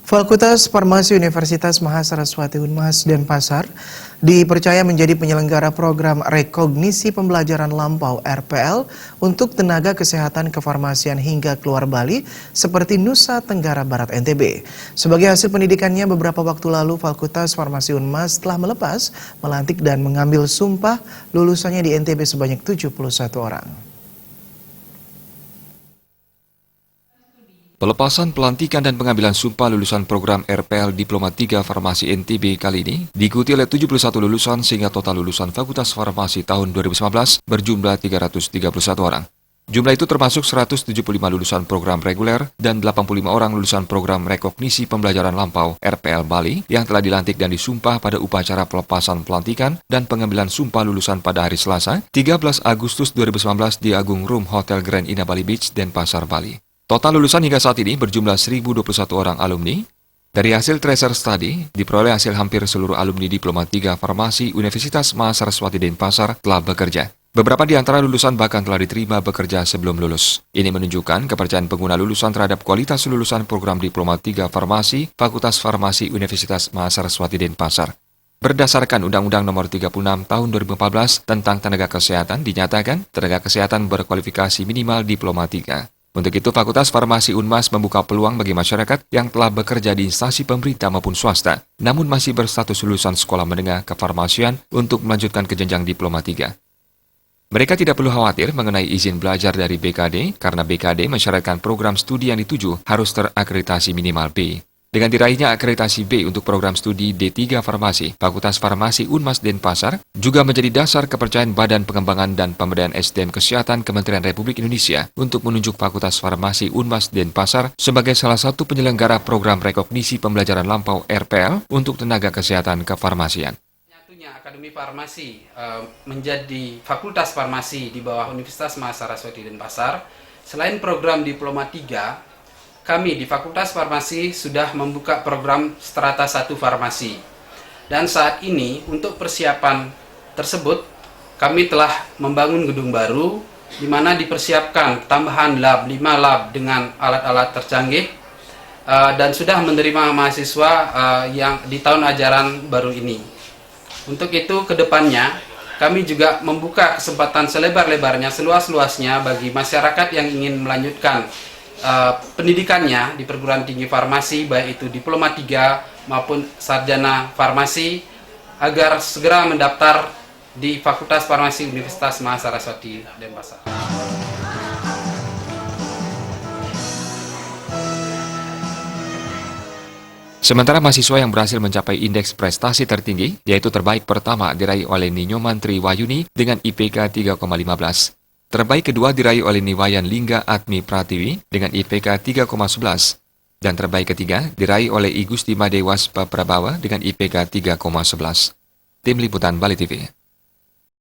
Fakultas Farmasi Universitas Mahasaraswati Unmas Denpasar dipercaya menjadi penyelenggara program rekognisi pembelajaran lampau RPL untuk tenaga kesehatan kefarmasian hingga keluar Bali seperti Nusa Tenggara Barat NTB. Sebagai hasil pendidikannya beberapa waktu lalu Fakultas Farmasi Unmas telah melepas, melantik dan mengambil sumpah lulusannya di NTB sebanyak 71 orang. Pelepasan pelantikan dan pengambilan sumpah lulusan program RPL Diploma 3 Farmasi NTB kali ini diikuti oleh 71 lulusan sehingga total lulusan Fakultas Farmasi tahun 2019 berjumlah 331 orang. Jumlah itu termasuk 175 lulusan program reguler dan 85 orang lulusan program rekognisi pembelajaran lampau RPL Bali yang telah dilantik dan disumpah pada upacara pelepasan pelantikan dan pengambilan sumpah lulusan pada hari Selasa, 13 Agustus 2019 di Agung Room Hotel Grand Ina Bali Beach, Denpasar, Bali. Total lulusan hingga saat ini berjumlah 1.021 orang alumni. Dari hasil tracer study, diperoleh hasil hampir seluruh alumni Diploma 3 Farmasi Universitas Mahasaraswati Denpasar telah bekerja. Beberapa di antara lulusan bahkan telah diterima bekerja sebelum lulus. Ini menunjukkan kepercayaan pengguna lulusan terhadap kualitas lulusan program Diploma 3 Farmasi Fakultas Farmasi Universitas Mahasaraswati Denpasar. Berdasarkan Undang-Undang Nomor 36 Tahun 2014 tentang Tenaga Kesehatan, dinyatakan tenaga kesehatan berkualifikasi minimal Diploma 3. Untuk itu, Fakultas Farmasi Unmas membuka peluang bagi masyarakat yang telah bekerja di instansi pemerintah maupun swasta, namun masih berstatus lulusan sekolah menengah kefarmasian untuk melanjutkan ke jenjang Diploma 3. Mereka tidak perlu khawatir mengenai izin belajar dari BKD, karena BKD mensyaratkan program studi yang dituju harus terakreditasi minimal B. Dengan diraihnya akreditasi B untuk program studi D3 Farmasi, Fakultas Farmasi Unmas Denpasar juga menjadi dasar kepercayaan Badan Pengembangan dan Pemberdayaan SDM Kesehatan Kementerian Republik Indonesia untuk menunjuk Fakultas Farmasi Unmas Denpasar sebagai salah satu penyelenggara program rekognisi pembelajaran lampau RPL untuk tenaga kesehatan kefarmasian. Akademi Farmasi menjadi Fakultas Farmasi di bawah Universitas Mahasaraswati Denpasar. Selain program Diploma 3, kami di Fakultas Farmasi sudah membuka program Strata 1 Farmasi. Dan saat ini untuk persiapan tersebut kami telah membangun gedung baru di mana dipersiapkan tambahan lab 5 lab dengan alat-alat tercanggih dan sudah menerima mahasiswa yang di tahun ajaran baru ini. Untuk itu kedepannya kami juga membuka kesempatan selebar-lebarnya, seluas-luasnya bagi masyarakat yang ingin melanjutkan pendidikannya di perguruan tinggi farmasi, baik itu Diploma 3 maupun Sarjana Farmasi, agar segera mendaftar di Fakultas Farmasi Universitas Mahasaraswati Denpasar. Sementara mahasiswa yang berhasil mencapai indeks prestasi tertinggi, yaitu terbaik pertama diraih oleh Ninyoman Triwayuni dengan IPK 3,15. Terbaik kedua diraih oleh Niwayan Lingga Atmi Pratiwi dengan IPK 3,11. Dan terbaik ketiga diraih oleh I Gusti Madewas Prabawa dengan IPK 3,11. Tim Liputan Bali TV.